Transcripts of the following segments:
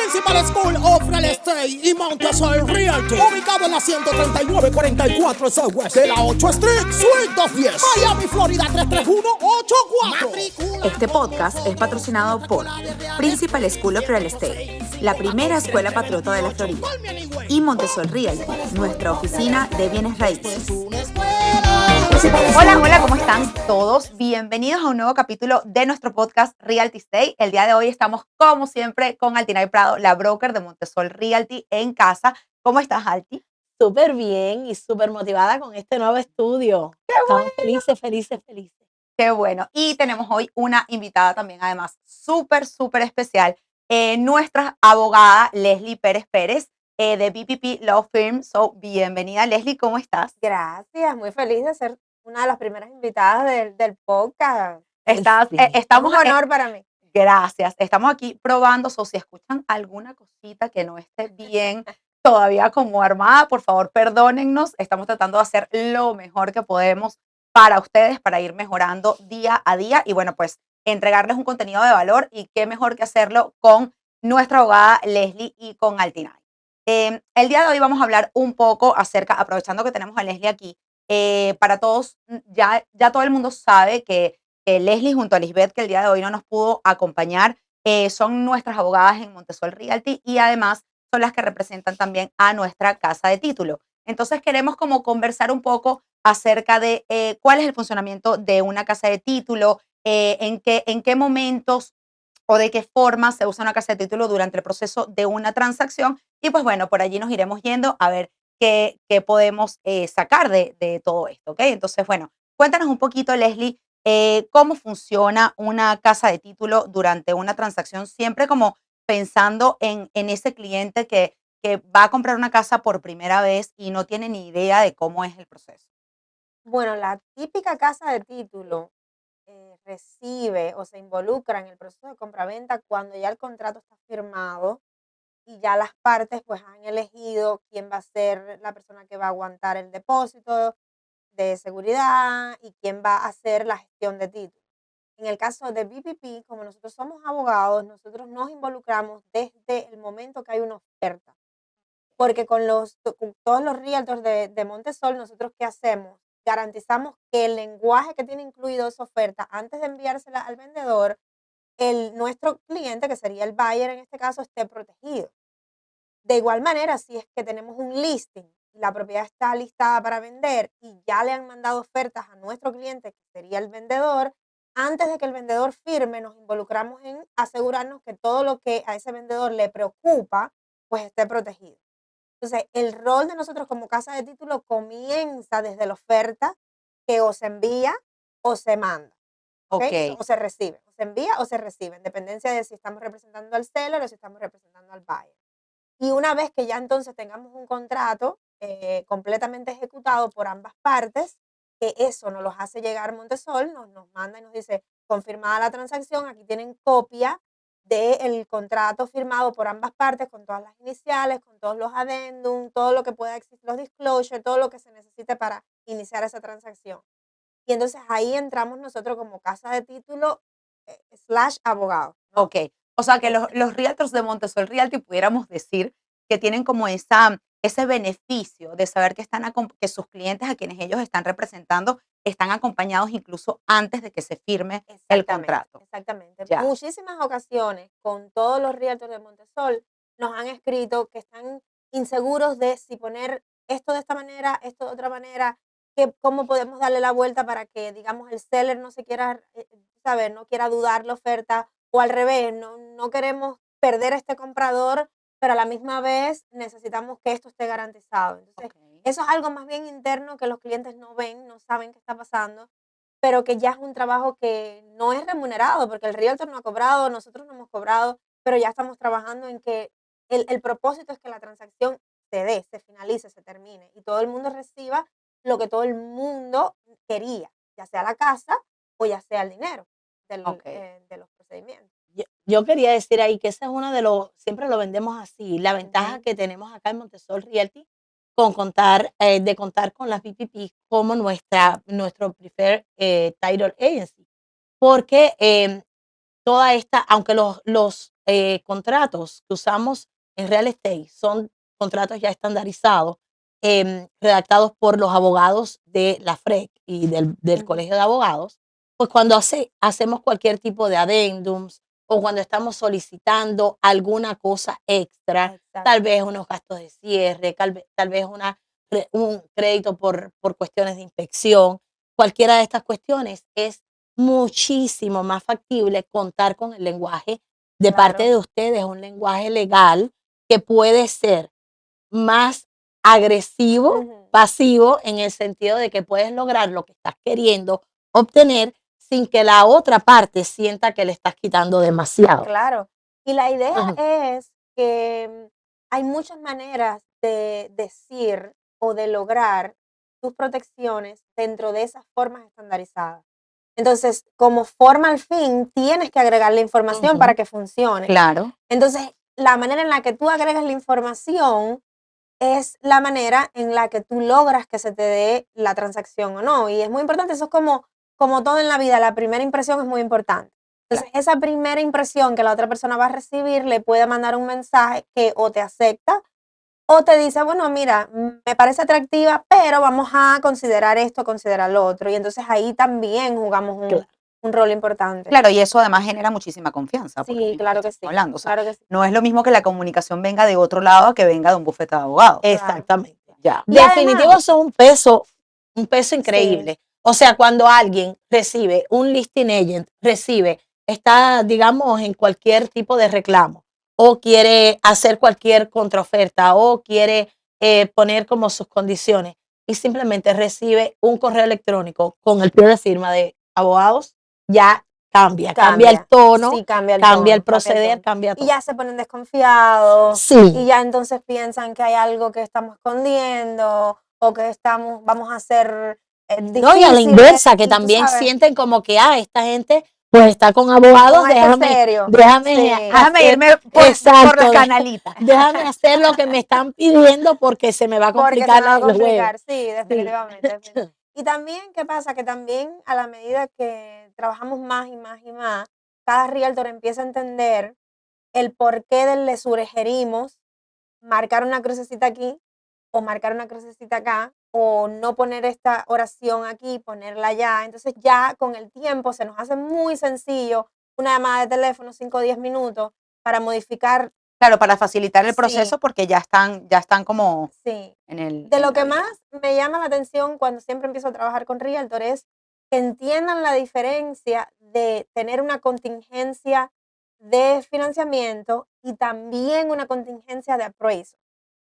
Principal School of Real Estate y Montessori Realty, ubicado en la 13944 Southwest de la 8 Street, Suite 210, Miami, Florida 33184. Este podcast es patrocinado por Principal School of Real Estate, la primera escuela patriota de la Florida, y Montessori Realty, nuestra oficina de bienes raíces. Hola, ¿cómo están todos? Bienvenidos a un nuevo capítulo de nuestro podcast Realty Stay. El día de hoy estamos, como siempre, con Altinay Prado, la broker de Montessori Realty en casa. ¿Cómo estás, Alti? Súper bien y súper motivada con este nuevo estudio. Estamos felices. Qué bueno. Y tenemos hoy una invitada también, además, súper especial, nuestra abogada Leslie Pérez, de BPP Law Firm. Bienvenida, Leslie, ¿cómo estás? Gracias, muy feliz de ser una de las primeras invitadas del podcast. Estamos Es un honor para mí. Gracias. Estamos aquí probando, si escuchan alguna cosita que no esté bien todavía como armada, por favor, perdónennos. Estamos tratando de hacer lo mejor que podemos para ustedes, para ir mejorando día a día y, bueno, pues entregarles un contenido de valor, y qué mejor que hacerlo con nuestra abogada Leslie y con Altinay. El día de hoy vamos a hablar un poco acerca, aprovechando que tenemos a Leslie aquí, para todos, ya todo el mundo sabe que Leslie junto a Lisbeth, que el día de hoy no nos pudo acompañar, son nuestras abogadas en Montessori Realty y además son las que representan también a nuestra casa de título. Entonces queremos como conversar un poco acerca de cuál es el funcionamiento de una casa de título, en qué momentos o de qué forma se usa una casa de título durante el proceso de una transacción. Y pues bueno, por allí nos iremos yendo a ver qué podemos sacar de todo esto, ¿ok? Entonces, bueno, cuéntanos un poquito, Leslie, cómo funciona una casa de título durante una transacción, siempre como pensando en ese cliente que va a comprar una casa por primera vez y no tiene ni idea de cómo es el proceso. Bueno, la típica casa de título recibe o se involucra en el proceso de compraventa cuando ya el contrato está firmado y ya las partes pues han elegido quién va a ser la persona que va a aguantar el depósito de seguridad y quién va a hacer la gestión de título. En el caso de BPP, como nosotros somos abogados, nosotros nos involucramos desde el momento que hay una oferta. Porque con todos los realtors de Montessori, nosotros ¿qué hacemos? Garantizamos que el lenguaje que tiene incluido esa oferta, antes de enviársela al vendedor, nuestro cliente, que sería el buyer en este caso, esté protegido. De igual manera, si es que tenemos un listing, la propiedad está listada para vender y ya le han mandado ofertas a nuestro cliente, que sería el vendedor, antes de que el vendedor firme, nos involucramos en asegurarnos que todo lo que a ese vendedor le preocupa, pues esté protegido. Entonces, el rol de nosotros como casa de título comienza desde la oferta que o se envía o se manda. ¿Okay? O se recibe. O se envía o se recibe, en dependencia de si estamos representando al seller o si estamos representando al buyer. Y una vez que ya entonces tengamos un contrato completamente ejecutado por ambas partes, que eso nos los hace llegar Montessori, nos manda y nos dice, confirmada la transacción, aquí tienen copia del contrato firmado por ambas partes con todas las iniciales, con todos los addendum, todo lo que pueda existir, los disclosure, todo lo que se necesite para iniciar esa transacción. Y entonces ahí entramos nosotros como casa de título / abogado, ¿no? Ok, o sea que los realtors de Montessori Realty pudiéramos decir que tienen como ese beneficio de saber que que sus clientes a quienes ellos están representando están acompañados incluso antes de que se firme el contrato. Exactamente. Ya. Muchísimas ocasiones con todos los realtors de Montessori nos han escrito que están inseguros de si poner esto de esta manera, esto de otra manera, cómo podemos darle la vuelta para que, digamos, el seller no se quiera, no quiera dudar la oferta, o al revés, no queremos perder a este comprador, pero a la misma vez necesitamos que esto esté garantizado. Entonces, eso es algo más bien interno que los clientes no ven, no saben qué está pasando, pero que ya es un trabajo que no es remunerado, porque el realtor no ha cobrado, nosotros no hemos cobrado, pero ya estamos trabajando en que el propósito es que la transacción se dé, se finalice, se termine, y todo el mundo reciba lo que todo el mundo quería, ya sea la casa o ya sea el dinero de los procedimientos. Yo quería decir ahí que ese es uno de siempre lo vendemos así, la ventaja que tenemos acá en Montessori Realty de contar con las BPP como nuestro preferred title agency. Porque toda esta, aunque los contratos que usamos en real estate son contratos ya estandarizados, redactados por los abogados de la FREC y del Ujú. Colegio de Abogados, pues cuando hacemos cualquier tipo de adendums o cuando estamos solicitando alguna cosa extra, Exacto. tal vez unos gastos de cierre, tal vez un crédito por cuestiones de inspección, cualquiera de estas cuestiones es muchísimo más factible contar con el lenguaje de parte Claro. de ustedes, un lenguaje legal que puede ser más agresivo, Ujú. pasivo, en el sentido de que puedes lograr lo que estás queriendo obtener sin que la otra parte sienta que le estás quitando demasiado. Claro. Y la idea Ujú. es que hay muchas maneras de decir o de lograr tus protecciones dentro de esas formas estandarizadas. Entonces, como forma al fin, tienes que agregar la información para Ujú. que funcione. Claro. Entonces, la manera en la que tú agregas la información es la manera en la que tú logras que se te dé la transacción o no. Y es muy importante, eso es como todo en la vida, la primera impresión es muy importante. Entonces, esa primera impresión que la otra persona va a recibir le puede mandar un mensaje que o te acepta o te dice, bueno, mira, me parece atractiva, pero vamos a considerar esto, considerar lo otro. Y entonces ahí también jugamos Claro. un rol importante. Claro, y eso además genera muchísima confianza, por lo Sí, mismo que claro que estamos sí, hablando. O sea, claro que sí, no es lo mismo que la comunicación venga de otro lado a que venga de un bufete de abogados. claro. Exactamente. Ya. Y Definitivo, además, son un peso sí, increíble. O sea, cuando alguien recibe un listing agent, está, digamos, en cualquier tipo de reclamo, o quiere hacer cualquier contraoferta, o quiere poner como sus condiciones, y simplemente recibe un correo electrónico con el pie de firma de abogados, ya cambia el tono, sí, cambia el cambia el tono, cambia el proceder, tono. cambia Y todo. ya se ponen desconfiados y Sí. ya entonces piensan que hay algo que estamos escondiendo o que vamos a ser No, y a la difíciles inversa, que y tú también sabes, sienten como que, esta gente pues está con abogados, con esto serio. déjame Sí, Déjame hacer, irme por las exacto, canalitas. déjame hacer lo que me están pidiendo porque se me va a porque se complicar me va a el juego. complicar, sí, Sí. definitivamente, definitivamente. Y también, ¿qué pasa? Que también a la medida que trabajamos más y más y más, cada realtor empieza a entender el porqué del le sugerimos marcar una crucecita aquí o marcar una crucecita acá o no poner esta oración aquí, ponerla allá. Entonces ya con el tiempo se nos hace muy sencillo una llamada de teléfono, 5 o 10 minutos, para modificar. Claro, para facilitar el Sí, proceso porque ya están como sí. en el, De en lo la que vía. más me llama la atención cuando siempre empiezo a trabajar con realtor es que entiendan la diferencia de tener una contingencia de financiamiento y también una contingencia de appraisal.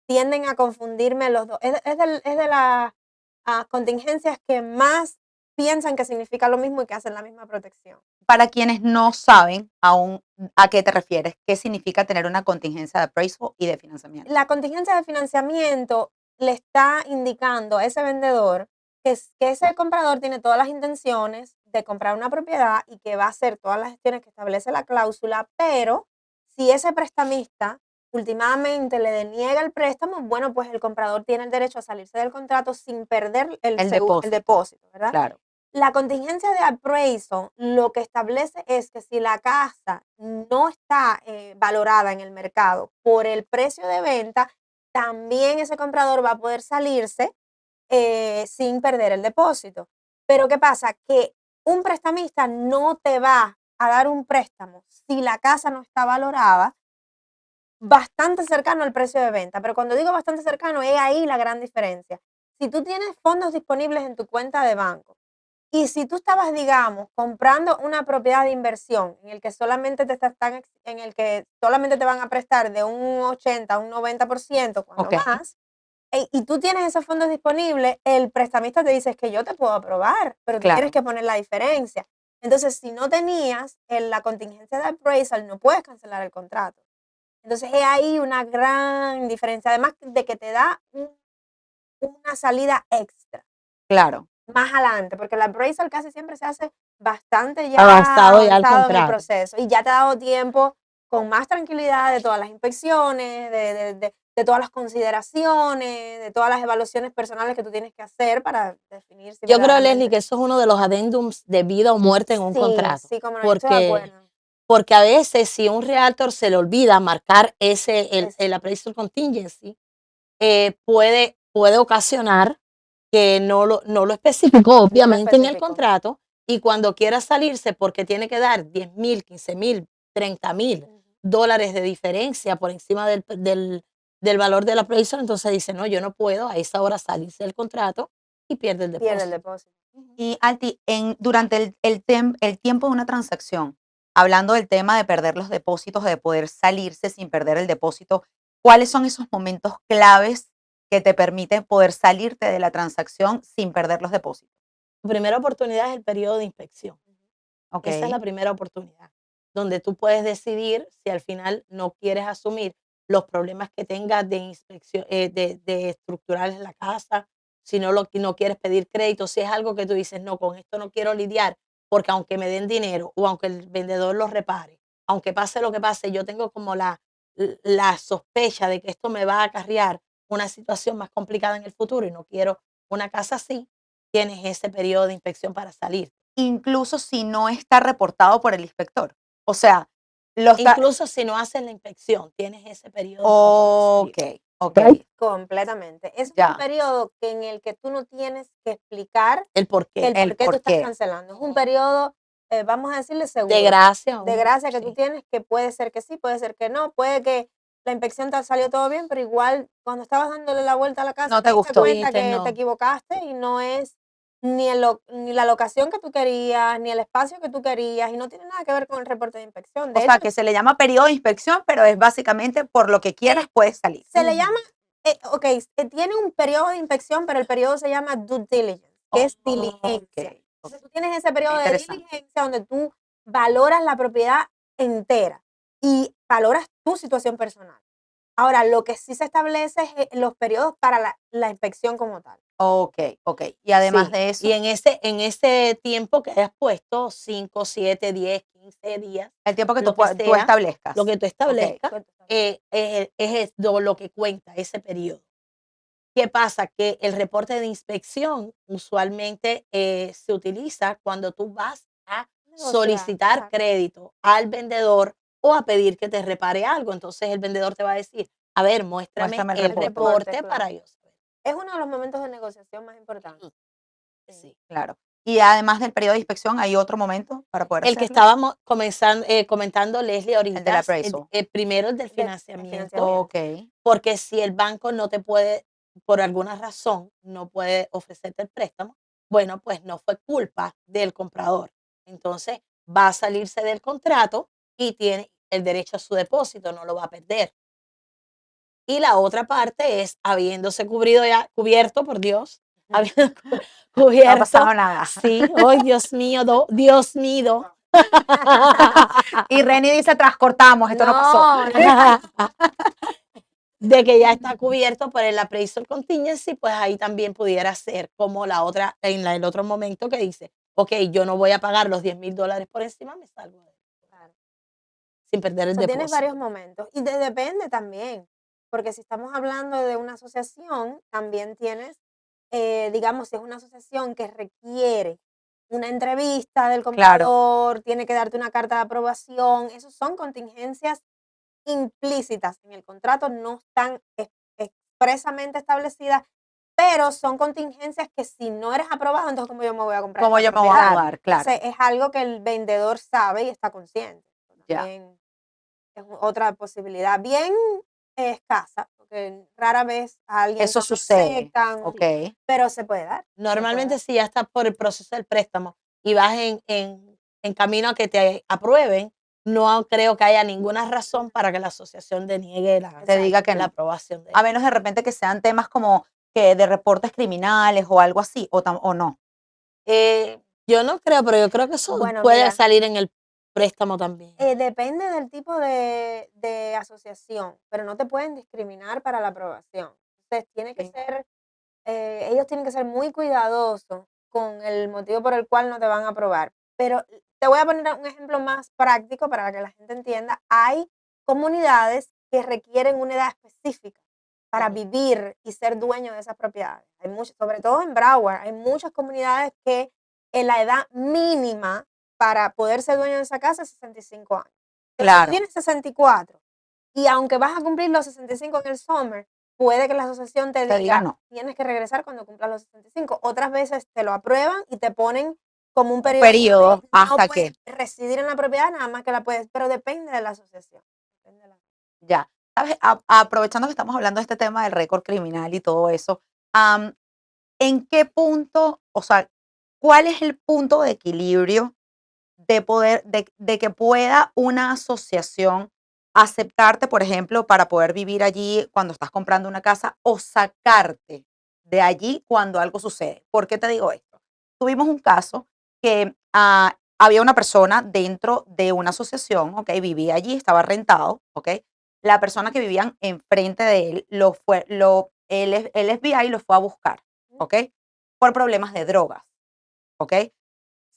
Tienden a confundirme los dos. Es de las contingencias que más piensan que significa lo mismo y que hacen la misma protección. Para quienes no saben aún a qué te refieres, ¿qué significa tener una contingencia de appraisal y de financiamiento? La contingencia de financiamiento le está indicando a ese vendedor que ese comprador tiene todas las intenciones de comprar una propiedad y que va a hacer todas las gestiones que establece la cláusula, pero si ese prestamista últimamente le deniega el préstamo, bueno, pues el comprador tiene el derecho a salirse del contrato sin perder El el depósito, depósito, ¿verdad? claro. La contingencia de appraisal lo que establece es que si la casa no está valorada en el mercado por el precio de venta, también ese comprador va a poder salirse sin perder el depósito. Pero ¿qué pasa? Que un prestamista no te va a dar un préstamo si la casa no está valorada bastante cercano al precio de venta. Pero cuando digo bastante cercano, es ahí la gran diferencia. Si tú tienes fondos disponibles en tu cuenta de banco, y si tú estabas, digamos, comprando una propiedad de inversión en el que solamente en el que solamente te van a prestar de un 80 a un 90%, cuando Ok, más, y tú tienes esos fondos disponibles, el prestamista te dice es que yo te puedo aprobar, pero tú tienes claro. que poner la diferencia. Entonces, si no tenías la contingencia de appraisal, no puedes cancelar el contrato. Entonces, es ahí una gran diferencia, además de que te da una salida extra Claro. más adelante, porque el appraisal casi siempre se hace bastante ya Avanzado ya el avanzado en el contrato. proceso y ya te ha dado tiempo con más tranquilidad de todas las inspecciones, de todas las consideraciones, de todas las evaluaciones personales que tú tienes que hacer para definir si Yo creo, Leslie, verdaderamente. que eso es uno de los adendums de vida o muerte en un Sí, contrato, sí, como no, yo estoy de porque acuerdo. porque a veces si un realtor se le olvida marcar el appraisal contingency, puede ocasionar que no lo especificó obviamente en el especificó. contrato, y cuando quiera salirse porque tiene que dar 10,000, 15,000, 30,000 Ujú. dólares de diferencia por encima del valor del appraisal, entonces dice, no, yo no puedo a esa hora salirse del contrato y pierde el Pierde el depósito. depósito. Ujú. Y Alti, durante el tiempo de una transacción, hablando del tema de perder los depósitos, de poder salirse sin perder el depósito, ¿cuáles son esos momentos claves que te permiten poder salirte de la transacción sin perder los depósitos? Tu primera oportunidad es el periodo de inspección. Ok, Esa es la primera oportunidad, donde tú puedes decidir si al final no quieres asumir los problemas que tengas de inspección, de estructurales en la casa, si no quieres pedir crédito, si es algo que tú dices, no, con esto no quiero lidiar, porque aunque me den dinero o aunque el vendedor lo repare, aunque pase lo que pase, yo tengo como la sospecha de que esto me va a acarrear una situación más complicada en el futuro y no quiero una casa así, tienes ese periodo de inspección para salir. incluso si no está reportado por el inspector. O sea, lo está... Incluso si no haces la inspección, tienes ese periodo para poder salir. Ok, ok, Right. Completamente. Ese es un ya, periodo en el que tú no tienes que explicar El por el qué. el por qué tú por estás qué. cancelando. Es un periodo, vamos a decirle De seguro, gracia. de gracia que tú Sí. tienes, que puede ser que sí, puede ser que no, puede que la inspección te salió todo bien, pero igual cuando estabas dándole la vuelta a la casa No te te diste gustó. cuenta Dijiste que te no. equivocaste y no es ni la locación que tú querías, ni el espacio que tú querías, y no tiene nada que ver con el reporte de inspección. O De sea, hecho, que se le llama periodo de inspección, pero es básicamente por lo que quieras puedes salir. se le llama, ok, tiene un periodo de inspección, pero el periodo se llama due diligence, que es diligencia. Ok, Entonces, tú tienes ese periodo de interesante. diligencia donde tú valoras la propiedad entera y valoras tu situación personal. Ahora, lo que sí se establece es los periodos para la inspección como tal. Ok, ok. Y además Sí. de Y eso, en ese tiempo que hayas puesto, 5, 7, 10, 15 días, el tiempo que lo que tú sea, lo establezcas. que tú Ok, establezcas, es lo que cuenta ese periodo. ¿Qué pasa? Que el reporte de inspección usualmente se utiliza cuando tú vas a Negociar, solicitar exacto. crédito al vendedor o a pedir que te repare algo. Entonces el vendedor te va a decir, a ver, muéstrame muéstrame el el El reporte. reporte, reporte para claro. yo saber. Es uno de los momentos de negociación más importantes. Sí. Sí. Claro. Y además del periodo de inspección, ¿hay otro momento para poder El que hacerlo? estábamos comentando, Leslie, El del ahorita, appraisal. primero el del El financiamiento, financiamiento. Ok, porque si el banco no te puede, por alguna razón, no puede ofrecerte el préstamo, bueno, pues no fue culpa del comprador. Entonces va a salirse del contrato y tiene el derecho a su depósito, no lo va a perder. Y la otra parte es habiéndose cubierto, por Dios, habiendo no ha pasado cubierto, nada. sí, oh Dios mío, Dios mío. Y Reni dice, transcortamos, esto no pasó. No, no. De que ya está cubierto por el appraisal contingency, pues ahí también pudiera ser como la otra, el otro momento que dice, ok, yo no voy a pagar los 10,000 dólares por encima, me salgo de Claro. sin perder O el sea, tienes varios depósito. momentos y depende también, porque si estamos hablando de una asociación, también tienes, digamos, si es una asociación que requiere una entrevista del Claro, comprador, tiene que darte una carta de aprobación, esos son contingencias implícitas en el contrato, no están expresamente establecidas, pero son contingencias que si no eres aprobado, entonces ¿cómo yo me voy a comprar como esta yo me voy a propiedad? mudar, claro. Entonces es algo que el vendedor sabe y está consciente. Ya, También es otra posibilidad bien escasa, porque rara vez a alguien eso no lo sucede. aceptan, Ok, pero se puede dar, se puede Normalmente dar. si ya estás por el proceso del préstamo y vas en camino a que te aprueben, no creo que haya ninguna razón para que la asociación deniegue te Exacto. diga que la no. aprobación de A él. menos de repente que sean temas como que de reportes criminales o algo así, o no. Yo no creo, pero yo creo que eso Bueno, puede mira, salir en el préstamo también. depende del tipo de asociación, pero no te pueden discriminar para la aprobación. Entonces, tiene que Ok. ser, ellos tienen que ser muy cuidadosos con el motivo por el cual no te van a aprobar. Pero te voy a poner un ejemplo más práctico para que la gente entienda. Hay comunidades que requieren una edad específica para Ujú. vivir y ser dueño de esas propiedades. Hay muchos, sobre todo en Broward, hay muchas comunidades que la edad mínima para poder ser dueño de esa casa es 65 años. Pero si tú Claro, tienes 64 y aunque vas a cumplir los 65 en el summer, puede que la asociación te te diga diga, no. tienes que regresar cuando cumplas los 65. Otras veces te lo aprueban y te ponen como un Un periodo periodo de no hasta puedes que residir en la propiedad, nada más que la puedes, pero depende de la asociación. Depende de la- ya. ¿Sabes? Aprovechando que estamos hablando de este tema del récord criminal y todo eso, am, ¿en qué punto, o sea, cuál es el punto de equilibrio de poder, de que pueda una asociación aceptarte, por ejemplo, para poder vivir allí cuando estás comprando una casa o sacarte de allí cuando algo sucede? ¿Por qué te digo esto? Tuvimos un caso que había una persona dentro de una asociación, ¿ok? Vivía allí, estaba rentado, ¿ok? La persona que vivía enfrente de él, el FBI lo fue a buscar, ¿ok? Por problemas de drogas, ¿ok?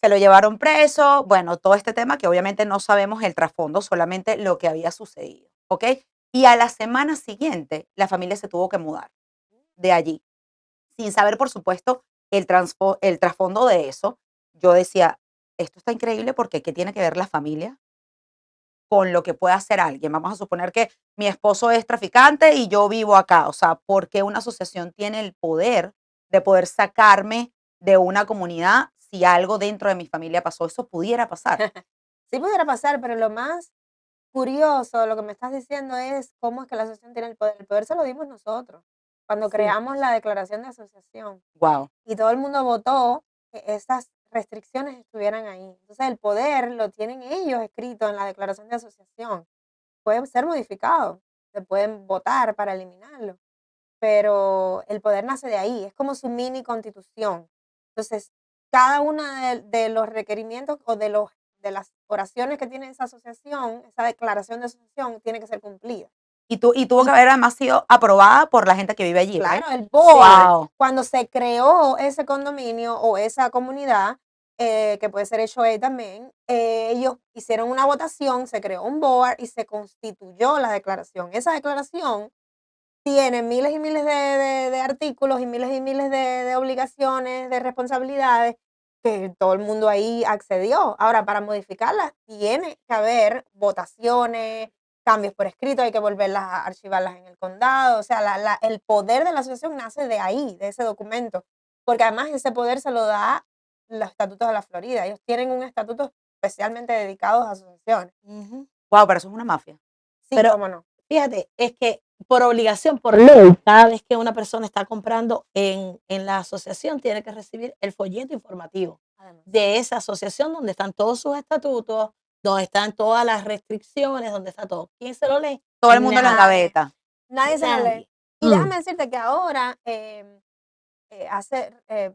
Se lo llevaron preso, bueno, todo este tema que obviamente no sabemos el trasfondo, solamente lo que había sucedido, ¿ok? Y a la semana siguiente, la familia se tuvo que mudar de allí, sin saber, por supuesto, el trasfondo de eso. Yo decía, esto está increíble porque ¿qué tiene que ver la familia con lo que puede hacer alguien? Vamos a suponer que mi esposo es traficante y yo vivo acá. O sea, ¿por qué una asociación tiene el poder de poder sacarme de una comunidad si algo dentro de mi familia pasó? Eso pudiera pasar. Sí pudiera pasar, pero lo más curioso, lo que me estás diciendo es cómo es que la asociación tiene el poder. El poder se lo dimos nosotros cuando Sí. creamos la declaración de asociación. Wow. Y todo el mundo votó que esas restricciones estuvieran ahí. Entonces el poder lo tienen ellos escrito en la declaración de asociación. Puede ser modificado, se pueden votar para eliminarlo, pero el poder nace de ahí, es como su mini constitución. Entonces, cada uno de los requerimientos o de las oraciones que tiene esa asociación, esa declaración de asociación, tiene que ser cumplida. Y tuvo Y que haber además sido aprobada por la gente que vive allí, ¿right? claro, el board, Wow. cuando se creó ese condominio o esa comunidad, que puede ser HOA también, ellos hicieron una votación, se creó un board y se constituyó la declaración. Esa declaración tiene miles y miles de artículos y miles de obligaciones, de responsabilidades, que todo el mundo ahí accedió. Ahora, para modificarlas, tiene que haber votaciones, cambios por escrito, hay que volverlas a archivarlas en el condado. O sea, el poder de la asociación nace de ahí, de ese documento, porque además ese poder se lo da los estatutos de la Florida. Ellos tienen un estatuto especialmente dedicado a asociaciones. Ujú. Wow, pero eso es una mafia. Sí, Pero cómo no. fíjate, es que por obligación, por ley, cada vez que una persona está comprando en la asociación, tiene que recibir el folleto informativo Además. de esa asociación donde están todos sus estatutos, donde están todas las restricciones, donde está todo. ¿Quién se lo lee? Todo el mundo lo Nadie, engaveta. Nadie se lo lee. nadie. Y déjame decirte que ahora, hace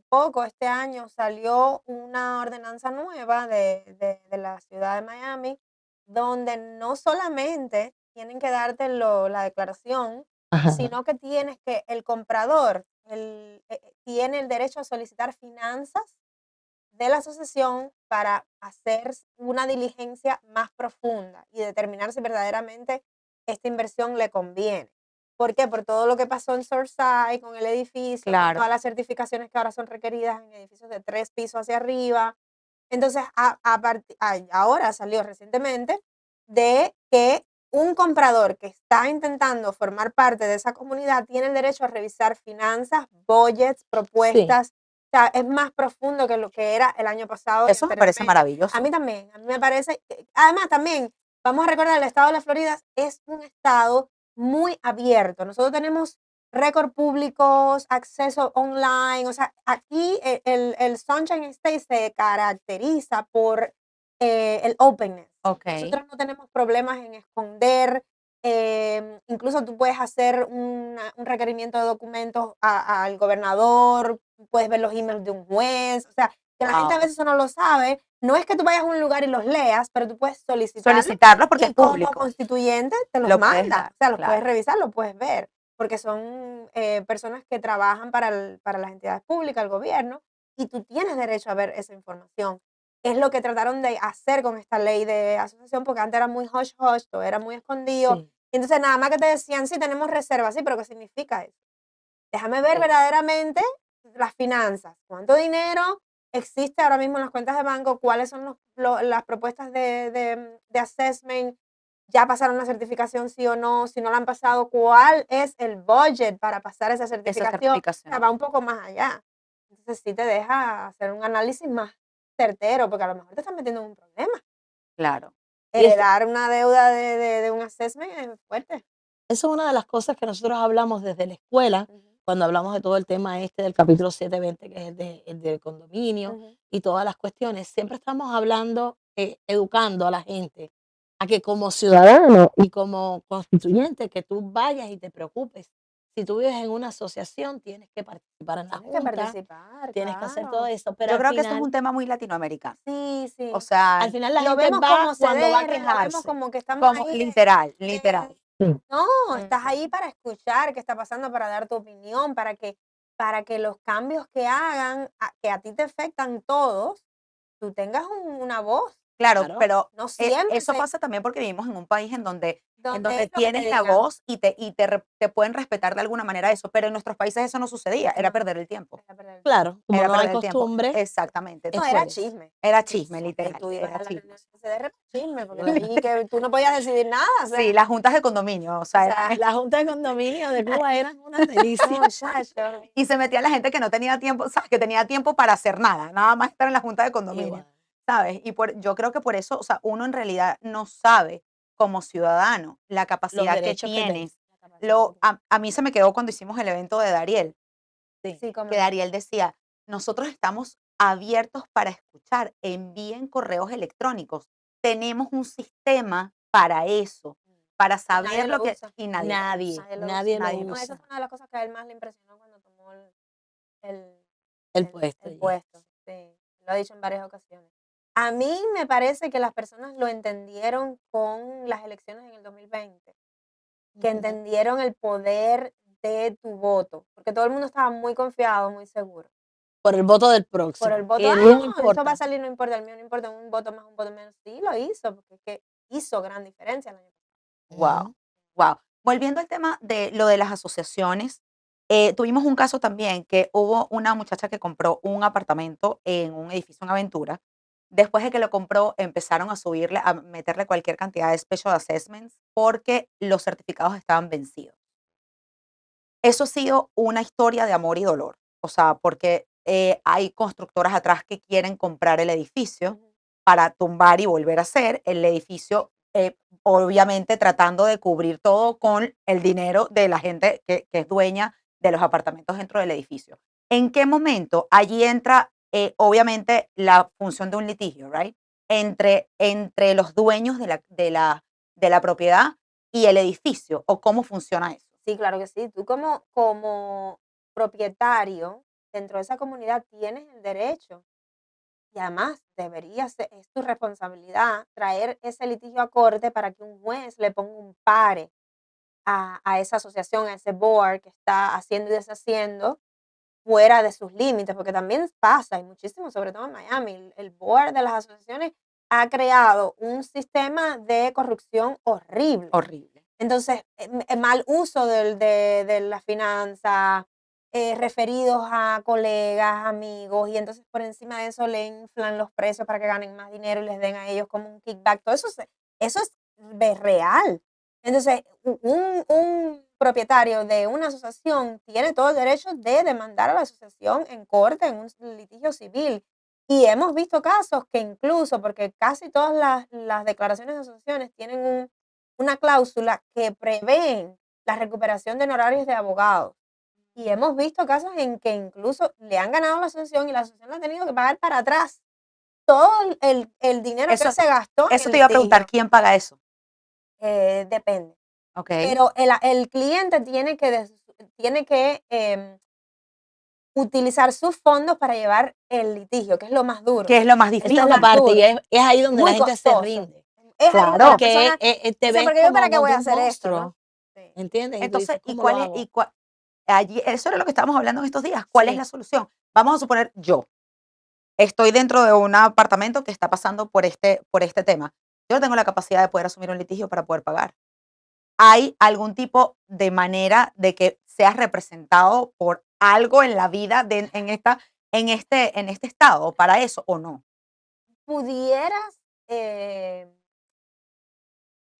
poco, este año, salió una ordenanza nueva de la ciudad de Miami, donde no solamente tienen que darte la declaración, Ajá. sino que tienes que, el comprador tiene el derecho a solicitar finanzas de la asociación para hacer una diligencia más profunda y determinar si verdaderamente esta inversión le conviene. ¿Por qué? Por todo lo que pasó en Surfside con el edificio, con Claro. todas las certificaciones que ahora son requeridas en edificios de 3 pisos hacia arriba. Entonces, ahora salió recientemente de que un comprador que está intentando formar parte de esa comunidad tiene el derecho a revisar finanzas, budgets, Sí, propuestas. O sea, es más profundo que lo que era el año pasado y Eso me parece anteriormente. A mí maravilloso. también, a mí me parece. Además, también, vamos a recordar, el estado de la Florida es un estado muy abierto. Nosotros tenemos récord públicos, acceso online. O sea, aquí el Sunshine State se caracteriza por el openness. Ok. Nosotros no tenemos problemas en esconder. Incluso tú puedes hacer un requerimiento de documentos al gobernador, puedes ver los emails de un juez. O sea, que la gente a Wow. veces eso no lo sabe. No es que tú vayas a un lugar y los leas, pero tú puedes solicitarlos Solicitarlo porque es y como público. constituyente te los Lo puedes manda. dar, O sea, los puedes claro. revisar, los puedes ver, porque son personas que trabajan para las entidades públicas, el gobierno, y tú tienes derecho a ver esa información. Es lo que trataron de hacer con esta ley de asociación, porque antes era muy hush hush, todo era muy escondido. sí. Y entonces nada más que te decían, sí, tenemos reservas, sí, pero ¿qué significa eso? Déjame ver Sí. verdaderamente las finanzas, cuánto dinero existe ahora mismo en las cuentas de banco, cuáles son las propuestas de assessment, ya pasaron la certificación sí o no, si no la han pasado, cuál es el budget para pasar esa Esa certificación. O sea, certificación. va un poco más allá. Entonces sí te deja hacer un análisis más certero, porque a lo mejor te estás metiendo en un problema. Claro. Y es que Heredar una deuda de un assessment es fuerte. eso es una de las cosas que nosotros hablamos desde la escuela, Ujú, cuando hablamos de todo el tema este del capítulo 720, que es el del condominio ujú. y todas las cuestiones. Siempre estamos hablando, educando a la gente a que como ciudadano y como constituyente, que tú vayas y te preocupes. Si tú vives en una asociación, tienes que participar en la Tienes que junta, participar, tienes que hacer todo claro. eso, pero Yo creo que eso es un tema muy latinoamericano. Sí, O sí. sea, al final la Lo gente vemos va como cuando va a CDR, lo vemos quejarse. como que estamos como ahí literal, literal. no, estás Ujú. ahí para escuchar qué está pasando, para dar tu opinión, para que los cambios que hagan, que a ti te afectan todos, tú tengas una voz. Claro, Claro. pero No siempre eso pasa también porque vivimos en un país en donde donde es lo que te tienes la digan. voz y te pueden respetar de alguna manera eso, pero en nuestros países eso no sucedía, era No, perder el tiempo, era perder el tiempo. Claro, como era no hay perder el tiempo. costumbre, Exactamente. No, eso era Entonces, es. chisme. era chisme, Que literal, tú ibas era a la reunión chisme. de CDR por chisme, porque Claro. ahí que tú no podías decidir nada, o sea, Sí, las juntas de condominio, o o sea, sea, La junta de condominio de Cuba eran una delicia. muchacho. y se metía la gente que no tenía tiempo, ¿sabes? Que tenía tiempo para hacer nada, nada más estar en la junta de condominio, Igual. ¿sabes? Yo creo que por eso, o sea, uno en realidad no sabe como ciudadano la Los capacidad que derechos que tienes. tenía. A mí se me quedó cuando hicimos el evento de Dariel, Sí. Sí, cómo que no. Dariel decía, nosotros estamos abiertos para escuchar, envíen correos electrónicos, tenemos un sistema para eso, para Y nadie saber lo lo que... usa. Y nadie lo usa. Nadie lo usa. Nadie lo Nadie lo No, esa usa. fue una de las cosas que a él más le impresionó cuando tomó el, El puesto el allí. puesto. Sí, lo ha dicho en varias ocasiones. A mí me parece que las personas lo entendieron con las elecciones en el 2020, que Ujú. entendieron el poder de tu voto, porque todo el mundo estaba muy confiado, muy seguro. Por el voto del Por próximo, el voto, que no no, eso va importa. a salir, no importa el mío, no importa un voto más, un voto menos. Sí, lo hizo, porque es que hizo gran diferencia el año pasado. Wow, wow. Volviendo al tema de lo de las asociaciones, tuvimos un caso también que hubo una muchacha que compró un apartamento en un edificio en Aventura. Después de que lo compró, empezaron a subirle, a meterle cualquier cantidad de special assessments porque los certificados estaban vencidos. Eso ha sido una historia de amor y dolor. O sea, porque hay constructoras atrás que quieren comprar el edificio Ujú. para tumbar y volver a hacer el edificio, obviamente tratando de cubrir todo con el dinero de la gente que es dueña de los apartamentos dentro del edificio. ¿En qué momento allí entra, obviamente, la función de un litigio, right? Entre los dueños de la propiedad y el edificio, o cómo funciona eso? Sí, claro que sí. Tú como propietario dentro de esa comunidad tienes el derecho y además deberías, es tu responsabilidad traer ese litigio a corte para que un juez le ponga un pare a esa asociación, a ese board que está haciendo y deshaciendo fuera de sus límites, porque también pasa, y muchísimo, sobre todo en Miami, el board de las asociaciones ha creado un sistema de corrupción horrible. Horrible. Entonces, mal uso de la finanza, referidos a colegas, amigos, y entonces por encima de eso le inflan los precios para que ganen más dinero y les den a ellos como un kickback. Todo eso es real. Entonces, un propietario de una asociación tiene todo el derecho de demandar a la asociación en corte, en un litigio civil. Y hemos visto casos que incluso, porque casi todas las declaraciones de asociaciones tienen una cláusula que prevén la recuperación de honorarios de abogados. Y hemos visto casos en que incluso le han ganado la asociación y la asociación ha tenido que pagar para atrás todo el dinero que Eso, se gastó en eso el te iba a preguntar, litigio. ¿quién paga eso? Depende. Ok. Pero el cliente tiene que utilizar sus fondos para llevar el litigio, que es lo más duro. ¿Qué es lo más Esa difícil? es lo la más parte y duro. es ahí donde la Muy gente se costoso. rinde. Es ahí donde Claro. la Porque persona te dice, ves porque yo para como qué voy a de un hacer esto, monstruo, ¿no? Sí. ¿entiendes? Y tú Entonces, dices, ¿cómo lo hago? allí, eso era lo que estábamos hablando en estos días. ¿Cuál es Sí. la solución? Vamos a suponer, yo estoy dentro de un apartamento que está pasando por este tema. Yo no tengo la capacidad de poder asumir un litigio para poder pagar. ¿Hay algún tipo de manera de que seas representado por algo en la vida en este estado para eso o no? Pudieras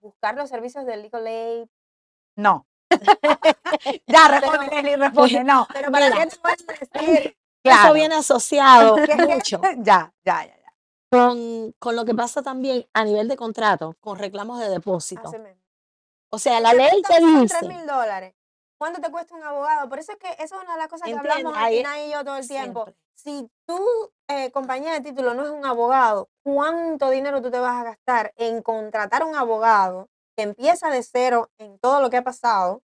buscar los servicios del Legal Aid. No. Ya, Pero, responde, Leslie, responde, no. pero ¿para Mira, qué te voy a decir? eso Claro. viene asociado Que es que- mucho Ya. con lo que pasa también a nivel de contrato, con reclamos de depósito. Así mismo. O sea, la Te ley te son dice, $3,000. ¿Cuánto te cuesta un abogado? Por eso es que eso es una de las cosas que hablamos ¿entiendes? aquí, Ahí Nay y yo todo el tiempo. siempre. Si tu compañía de título no es un abogado, ¿cuánto dinero tú te vas a gastar en contratar un abogado que empieza de cero en todo lo que ha pasado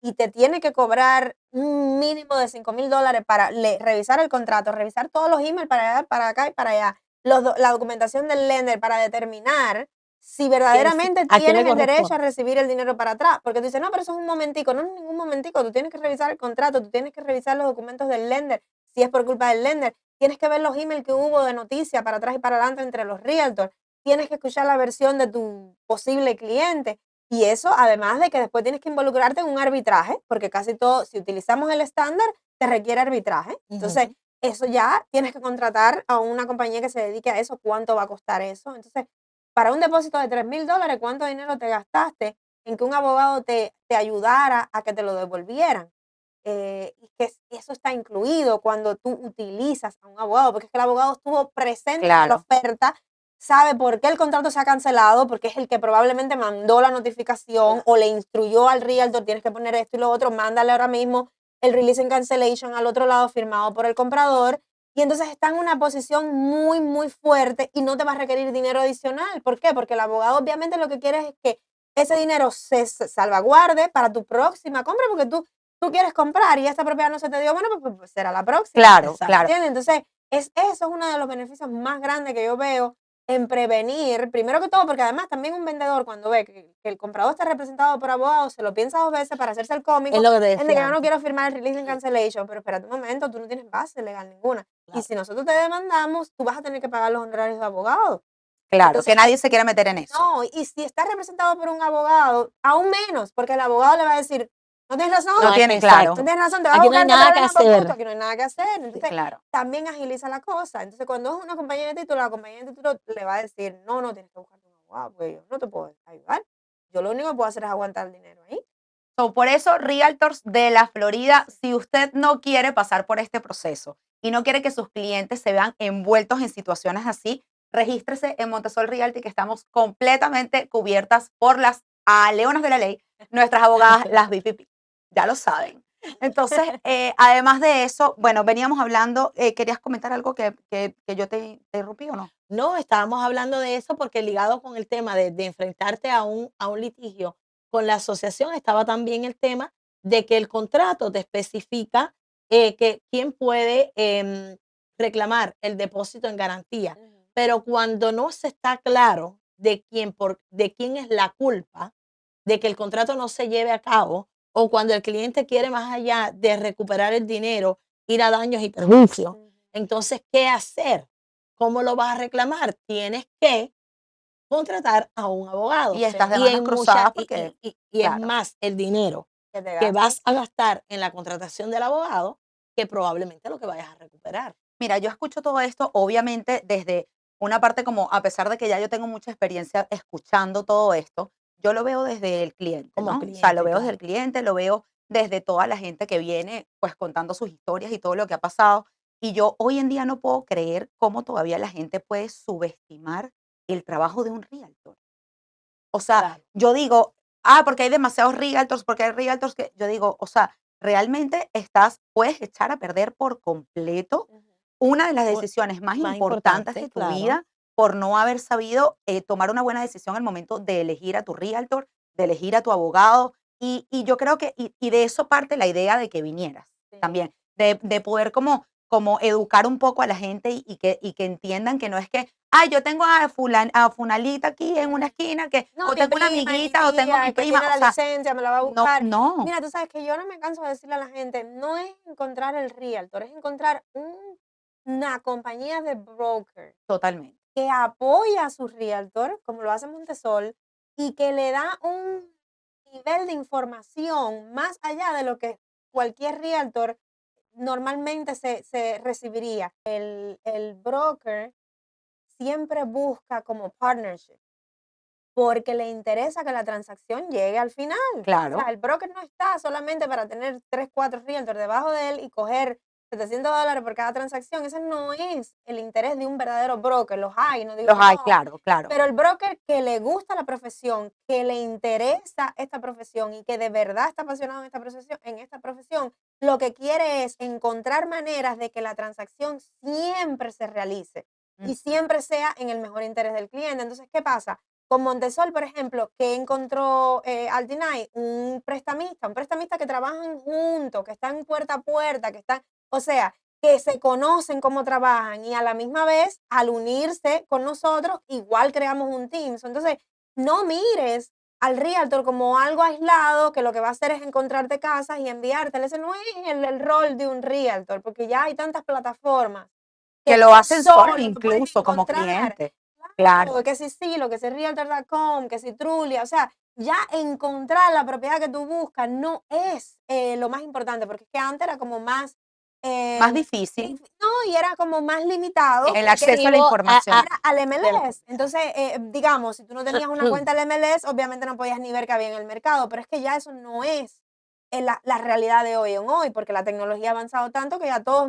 y te tiene que cobrar un mínimo de $5,000 para revisar el contrato, revisar todos los emails para allá, para acá y para allá, la documentación del lender para determinar si verdaderamente ¿A quién le tienes el derecho a corresponde? recibir el dinero para atrás? Porque tú dices, no, pero eso es un momentico. No es ningún momentico. Tú tienes que revisar el contrato, tú tienes que revisar los documentos del lender, si es por culpa del lender. Tienes que ver los emails que hubo de noticia para atrás y para adelante entre los realtors. Tienes que escuchar la versión de tu posible cliente. Y eso, además de que después tienes que involucrarte en un arbitraje, porque casi todo, si utilizamos el estándar, te requiere arbitraje. Entonces, eso ya tienes que contratar a una compañía que se dedique a eso. ¿Cuánto va a costar eso? Entonces, para un depósito de $3,000, ¿cuánto dinero te gastaste en que un abogado te ayudara a que te lo devolvieran? Y que eso está incluido cuando tú utilizas a un abogado, porque es que el abogado estuvo presente en la Claro. oferta, sabe por qué el contrato se ha cancelado, porque es el que probablemente mandó la notificación o le instruyó al realtor, tienes que poner esto y lo otro, mándale ahora mismo el release and cancellation al otro lado firmado por el comprador. Y entonces está en una posición muy, muy fuerte y no te va a requerir dinero adicional. ¿Por qué? Porque el abogado obviamente lo que quiere es que ese dinero se salvaguarde para tu próxima compra, porque tú quieres comprar y esta propiedad no se te dio, bueno, pues será la próxima. Claro, Exacto. claro. ¿Entiendes? Entonces, eso es uno de los beneficios más grandes que yo veo en prevenir, primero que todo, porque además también un vendedor cuando ve que el comprador está representado por abogados, se lo piensa 2 veces para hacerse el cómico, Es lo que te en de que decía yo no antes. quiero firmar el release and cancellation, pero espérate un momento, tú no tienes base legal ninguna. Y Claro. si nosotros te demandamos, tú vas a tener que pagar los honorarios de abogado. Claro, Entonces, que nadie se quiera meter en eso. no, y si está representado por un abogado, aún menos, porque el abogado le va a decir, no tienes razón, No No, tiene, exacto. claro. no tienes razón, te vas Aquí a no hay buscar nada otro que problema por hacer. gusto, aquí no hay nada que hacer. Entonces, Claro. también agiliza la cosa. Entonces, cuando es una compañía de título, la compañía de título le va a decir, no, tienes que buscar un abogado, porque yo no te puedo ayudar. Yo lo único que puedo hacer es aguantar el dinero ahí. So, por eso, Realtors de la Florida, si usted no quiere pasar por este proceso y no quiere que sus clientes se vean envueltos en situaciones así, regístrese en Montesol Realty, que estamos completamente cubiertas por las leonas de la ley, nuestras abogadas, las VPP. Ya lo saben. Entonces, además de eso, bueno, veníamos hablando, ¿querías comentar algo que yo te interrumpí o no? No, estábamos hablando de eso porque ligado con el tema de enfrentarte a un litigio con la asociación estaba también el tema de que el contrato te especifica que quién puede reclamar el depósito en garantía. Pero cuando no se está claro de quién es la culpa de que el contrato no se lleve a cabo, o cuando el cliente quiere más allá de recuperar el dinero, ir a daños y perjuicios, entonces, ¿qué hacer? ¿Cómo lo vas a reclamar? Tienes que contratar a un abogado. Y estás de Y manos en cruzadas muchas, porque, y es claro. más el dinero Que te que gastas. vas a gastar en la contratación del abogado que probablemente lo que vayas a recuperar. Mira, yo escucho todo esto, obviamente, desde una parte como, a pesar de que ya yo tengo mucha experiencia escuchando todo esto, yo lo veo desde el cliente, Como ¿no? O sea, lo cliente, veo desde el claro. cliente, lo veo desde toda la gente que viene, pues, contando sus historias y todo lo que ha pasado. Y yo hoy en día no puedo creer cómo todavía la gente puede subestimar el trabajo de un realtor. O sea, Claro. yo digo, porque hay demasiados realtors, porque hay realtors que, yo digo, o sea, realmente puedes echar a perder por completo una de las Bu- decisiones más Más importantes de importante, tu claro. vida por no haber sabido tomar una buena decisión al momento de elegir a tu realtor, de elegir a tu abogado. Y yo creo que, y de eso parte la idea de que vinieras Sí. también, de poder como educar un poco a la gente y que entiendan que no es que, yo tengo a Funalita aquí en una esquina, No, o mi tengo una prima y mi amiguita, o tengo a mi tía que prima, tiene o la sea, licencia, me la va a no, buscar. no, Mira, tú sabes que yo no me canso de decirle a la gente, no es encontrar el realtor, es encontrar una compañía de broker totalmente. que apoya a su realtor, como lo hace Montesol, y que le da un nivel de información más allá de lo que cualquier realtor normalmente se recibiría. El broker siempre busca como partnership. porque le interesa que la transacción llegue al final. O Claro. sea, el broker no está solamente para tener 3, 4 realtors debajo de él y coger $700 por cada transacción. Ese no es el interés de un verdadero broker. Los hay, no digo Los que hay, no. claro, claro. Pero el broker que le gusta la profesión, que le interesa esta profesión y que de verdad está apasionado en esta profesión, lo que quiere es encontrar maneras de que la transacción siempre se realice y Ujú. siempre sea en el mejor interés del cliente. Entonces, ¿qué pasa? Con Montesol, por ejemplo, que encontró Altinay, un prestamista que trabajan juntos, que están puerta a puerta, que están, o sea, que se conocen cómo trabajan y a la misma vez, al unirse con nosotros, igual creamos un team. Entonces, no mires al realtor como algo aislado que lo que va a hacer es encontrarte casas y enviártelas. Ese no es el rol de un realtor, porque ya hay tantas plataformas Que que lo tú hacen solo solo lo puedes incluso como encontrar. cliente. Claro, Claro, que si Silo, que si Realtor.com, que si Trulia, o sea, ya encontrar la propiedad que tú buscas no es lo más importante, porque es que antes era como más, más difícil no, y era como más limitado, el porque acceso a la Exclusivo información. era al de la MLS. Entonces, digamos, si tú no tenías una cuenta al MLS, obviamente no podías ni ver qué había en el mercado, pero es que ya eso no es la realidad de hoy en hoy, porque la tecnología ha avanzado tanto que ya todo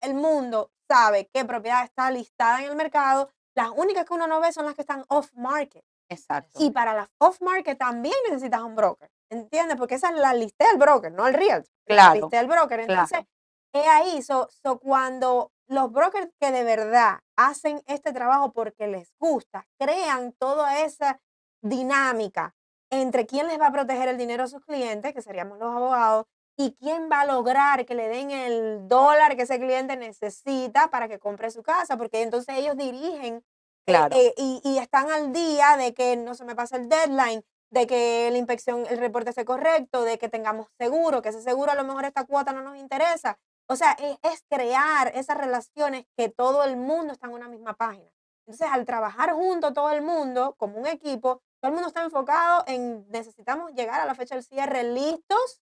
el mundo sabe qué propiedad está listada en el mercado. Las únicas que uno no ve son las que están off market. Exacto. Y para las off market también necesitas un broker, ¿entiendes? Porque esa es la listea del broker, no el real. La Claro, listea del broker. Entonces, claro. es ahí, cuando los brokers que de verdad hacen este trabajo porque les gusta, crean toda esa dinámica entre quién les va a proteger el dinero a sus clientes, que seríamos los abogados, y quién va a lograr que le den el dólar que ese cliente necesita para que compre su casa, porque entonces ellos dirigen Claro. y están al día de que no se me pase el deadline, de que la inspección, el reporte esté correcto, de que tengamos seguro, que ese seguro a lo mejor esta cuota no nos interesa. O sea, es crear esas relaciones que todo el mundo está en una misma página. Entonces, al trabajar junto todo el mundo, como un equipo, todo el mundo está enfocado en necesitamos llegar a la fecha del cierre listos,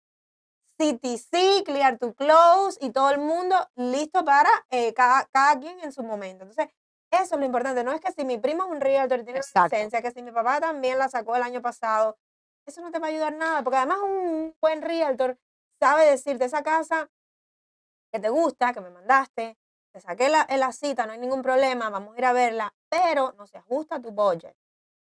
CTC, Clear to Close y todo el mundo listo para cada quien en su momento. Entonces, eso es lo importante. No es que si mi primo es un realtor y tiene la Exacto. licencia, que si mi papá también la sacó el año pasado, eso no te va a ayudar nada, porque además un buen realtor sabe decirte esa casa que te gusta, que me mandaste, te saqué la cita, no hay ningún problema, vamos a ir a verla, pero no se ajusta a tu budget,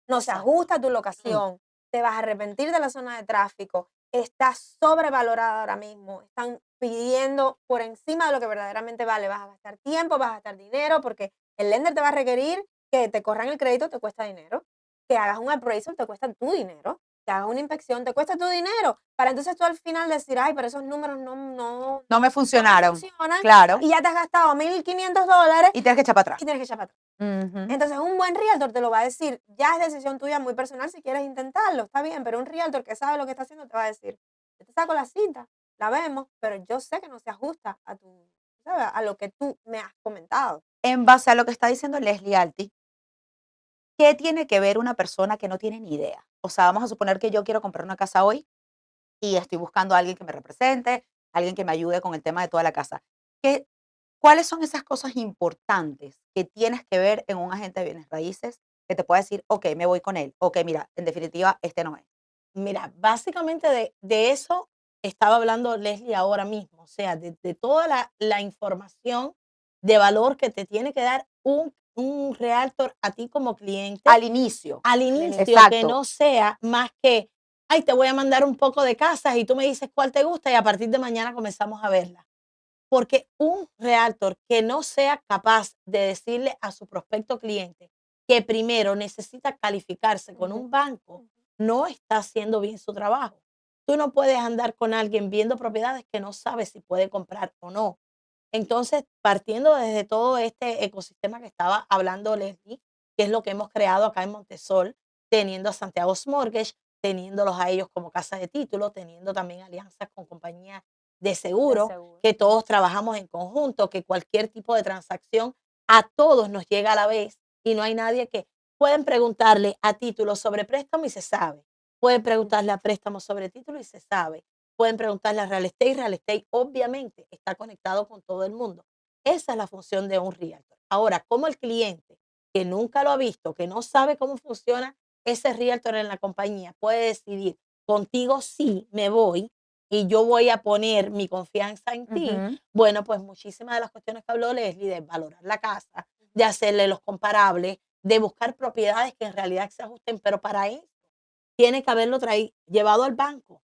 no se Exacto. ajusta a tu locación, te vas a arrepentir de la zona de tráfico, está sobrevalorada ahora mismo, están pidiendo por encima de lo que verdaderamente vale, vas a gastar tiempo, vas a gastar dinero, porque el lender te va a requerir que te corran el crédito, te cuesta dinero, que hagas un appraisal, te cuesta tu dinero, que hagas una inspección, te cuesta tu dinero, para entonces tú al final decir, ay, pero esos números No me no me funcionaron. funcionan, Claro. y ya te has gastado $1,500 Y tienes que echar para atrás. y tienes que echar para atrás. Ujú. Entonces, un buen realtor te lo va a decir. Ya es decisión tuya muy personal si quieres intentarlo, está bien, pero un realtor que sabe lo que está haciendo te va a decir, yo te saco la cita, la vemos, pero yo sé que no se ajusta ¿sabes? A lo que tú me has comentado. En base a lo que está diciendo Leslie Alti, ¿qué tiene que ver una persona que no tiene ni idea? O sea, vamos a suponer que yo quiero comprar una casa hoy y estoy buscando a alguien que me represente, alguien que me ayude con el tema de toda la casa. ¿Qué, ¿Cuáles son esas cosas importantes que tienes que ver en un agente de bienes raíces que te pueda decir, ok, me voy con él, ok, mira, en definitiva, este no es? Mira, básicamente de eso estaba hablando Leslie ahora mismo, o sea, de toda la información de valor que te tiene que dar un realtor a ti como cliente Al inicio. al inicio, que Exacto. no sea más que, ay, te voy a mandar un poco de casas y tú me dices cuál te gusta y a partir de mañana comenzamos a verla. Porque un realtor que no sea capaz de decirle a su prospecto cliente que primero necesita calificarse con un banco, no está haciendo bien su trabajo. Tú no puedes andar con alguien viendo propiedades que no sabes si puede comprar o no. Entonces, partiendo desde todo este ecosistema que estaba hablando Leslie, que es lo que hemos creado acá en Montesol, teniendo a Santiago's Mortgage, teniéndolos a ellos como casa de título, teniendo también alianzas con compañías de De seguro, seguro. que todos trabajamos en conjunto, que cualquier tipo de transacción a todos nos llega a la vez y no hay nadie que pueden preguntarle a título sobre préstamo y se sabe. Pueden preguntarle a préstamo sobre título y se sabe. Pueden preguntarle a real estate obviamente está conectado con todo el mundo. Esa es la función de un realtor. Ahora, como el cliente que nunca lo ha visto, que no sabe cómo funciona ese realtor en la compañía, puede decidir, contigo sí me voy y yo voy a poner mi confianza en ti. Ujú. Bueno, pues muchísimas de las cuestiones que habló Leslie, de valorar la casa, de hacerle los comparables, de buscar propiedades que en realidad se ajusten, pero para eso tiene que haberlo llevado al banco.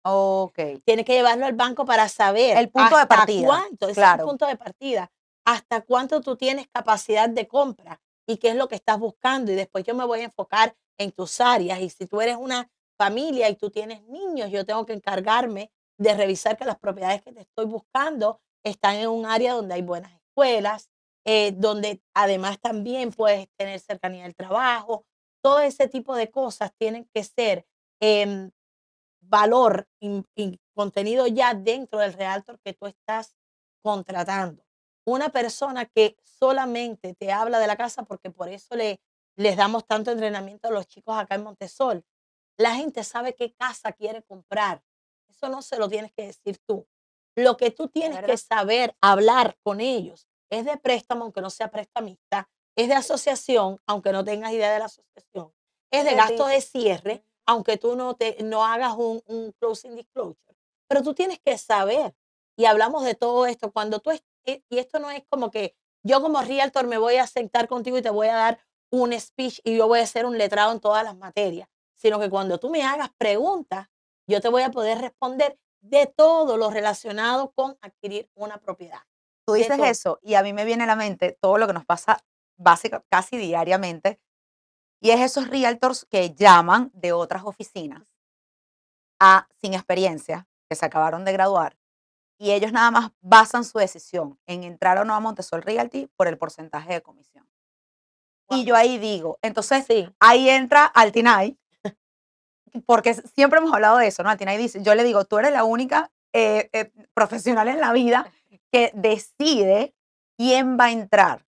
Ok. Tiene que llevarlo al banco para saber El punto de hasta partida, cuánto, ese es el claro. punto de partida, hasta cuánto tú tienes capacidad de compra y qué es lo que estás buscando. Y después yo me voy a enfocar en tus áreas. Y si tú eres una familia y tú tienes niños, yo tengo que encargarme de revisar que las propiedades que te estoy buscando están en un área donde hay buenas escuelas, donde además también puedes tener cercanía del trabajo. Todo ese tipo de cosas tienen que ser em, valor contenido ya dentro del realtor que tú estás contratando. Una persona que solamente te habla de la casa, porque por eso les damos tanto entrenamiento a los chicos acá en Montesol. La gente sabe qué casa quiere comprar. Eso no se lo tienes que decir tú. Lo que tú tienes que verdad. saber hablar con ellos es de préstamo, aunque no sea prestamista, es de asociación, aunque no tengas idea de la asociación, es de gasto de cierre, aunque tú no hagas un closing disclosure. Pero tú tienes que saber, y hablamos de todo esto, cuando y esto no es como que yo como realtor me voy a sentar contigo y te voy a dar un speech y yo voy a ser un letrado en todas las materias, sino que cuando tú me hagas preguntas, yo te voy a poder responder de todo lo relacionado con adquirir una propiedad. Tú De dices todo. eso y a mí me viene a la mente todo lo que nos pasa casi diariamente y es esos realtors que llaman de otras oficinas sin experiencia, que se acabaron de graduar y ellos nada más basan su decisión en entrar o no a Montesol Realty por el porcentaje de comisión. Y yo ahí digo, entonces Sí, ahí entra Altinay, porque siempre hemos hablado de eso, ¿no? Altinay dice, yo le digo, tú eres la única profesional en la vida que decide quién va a entrar,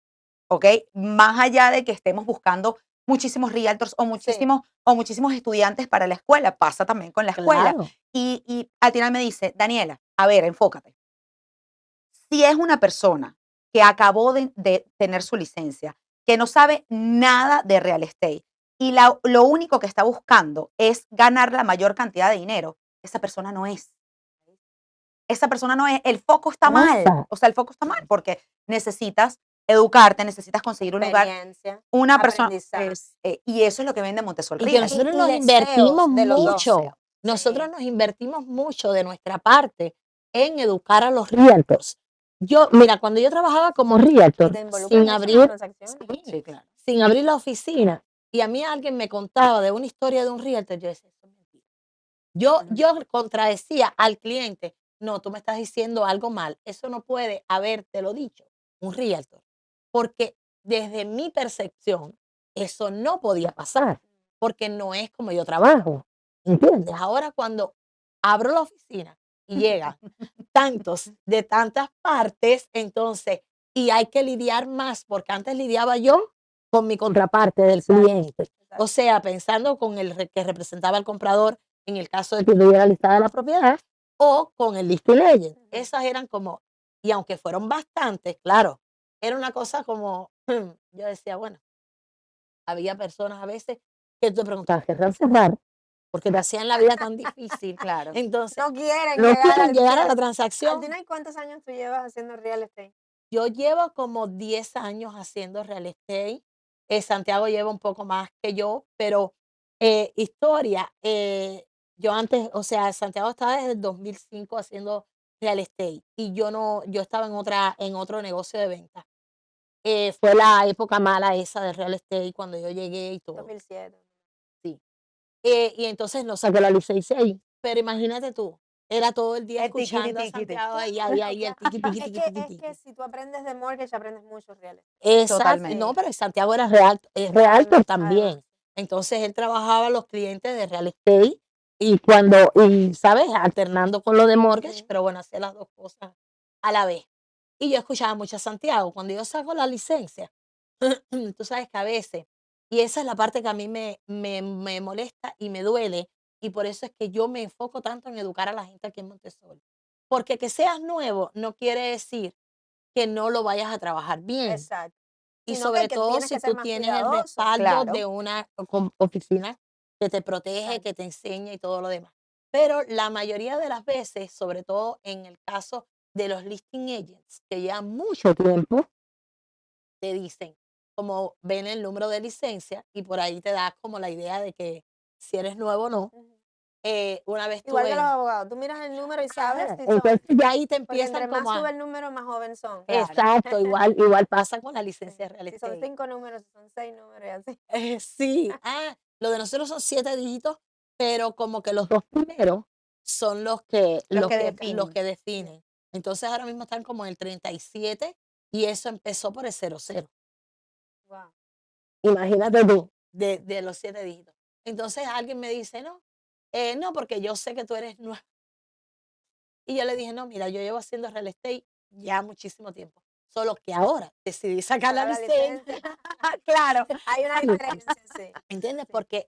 ¿ok? Más allá de que estemos buscando muchísimos realtors sí, o muchísimos estudiantes para la escuela, pasa también con la escuela. claro. Y Altinay me dice, Daniela, a ver, enfócate. Si es una persona que acabó de tener su licencia, que no sabe nada de real estate y lo único que está buscando es ganar la mayor cantidad de dinero, esa persona no es. Esa persona no es. El foco está mal. Pasa. O sea, el foco está mal porque necesitas educarte, necesitas conseguir un lugar, Experiencia, una persona. aprendizaje. Y eso es lo que vende Montessori Y que Realty. nosotros Y nos deseos invertimos de los dos. mucho. Nosotros Sí. nos invertimos mucho de nuestra parte en educar a los realtors. Mira, cuando yo trabajaba como Y realtor, te involucras sin mucho en las abrir, transacciones. Sí, claro. sin abrir la oficina, y a mí alguien me contaba de una historia de un realtor, yo decía, eso es mentira. Yo contradecía al cliente, no, tú me estás diciendo algo mal, eso no puede habértelo dicho un realtor, porque desde mi percepción, eso no podía pasar, porque no es como yo trabajo, ¿entiendes? Ahora cuando abro la oficina y llegan tantos de tantas partes, entonces, y hay que lidiar más, porque antes lidiaba yo con mi contraparte del cliente. O sea, pensando con el que representaba al comprador en el caso de que tuviera listada la propiedad, o con el listing agent. Esas eran como, y aunque fueron bastantes, claro, era una cosa como, yo decía, bueno, había personas a veces que te preguntaban, ¿querrán cerrar? Porque te hacían la vida tan difícil. Claro. Entonces, No quieren no llegar quieren al llegar a la cierre. transacción. Altina, ¿y cuántos años tú llevas haciendo real estate? Yo llevo como 10 años haciendo real estate. Santiago lleva un poco más que yo, pero historia, yo antes, o sea, Santiago estaba desde el 2005 haciendo real estate y yo no, yo estaba en otro negocio de venta. Fue la época mala esa de real estate cuando yo llegué y todo. 2007. Sí. Y entonces no saqué la licencia ahí. Pero imagínate tú, era todo el día El tiquiti, escuchando a tiquiti. Santiago ahí, el tiqui, tiqui, tiqui, tiqui, Es tiqui. que si tú aprendes de mortgage, aprendes mucho real estate. Exacto. Totalmente. No, pero Santiago era realtor Además, también. Entonces él trabajaba a los clientes de real estate y sabes, alternando con lo de mortgage, Ujú. pero bueno, hacía las dos cosas a la vez. Y yo escuchaba mucho a Santiago. Cuando yo saco la licencia, tú sabes que a veces, y esa es la parte que a mí me molesta y me duele, y por eso es que yo me enfoco tanto en educar a la gente aquí en Montessori. Porque que seas nuevo no quiere decir que no lo vayas a trabajar bien. Exacto. Y sino que sobre todo tienes si que ser tú más tienes el cuidadoso. respaldo Claro. de una oficina que te protege, Exacto. que te enseña y todo lo demás. Pero la mayoría de las veces, sobre todo en el caso de los listing agents, que llevan mucho tiempo, te dicen, como ven el número de licencia y por ahí te da como la idea de que si eres nuevo o no. Ujú. Una vez Igual que los tuve, abogados, tú miras el número y sabes si son, entonces ya ahí te porque empiezan entre más como sube a, el número, más joven son. Claro. exacto, igual pasa con la Sí. licencia de real Si son estate. 5 números, si son 6 números y así. Sí, lo de nosotros son 7 dígitos, pero como que los 2 primeros son Los que los definen. que definen. Entonces, ahora mismo están como en el 37 y eso empezó por el 00. Wow. Imagínate tú, de los 7 dígitos. Entonces, alguien me dice: "No, no, porque yo sé que tú eres nueva". Y yo le dije: "No, mira, yo llevo haciendo real estate ya muchísimo tiempo, solo que ahora decidí sacar la Sacar la licencia". licencia. Claro. Hay una diferencia, sí. ¿Entiendes? Sí. Porque,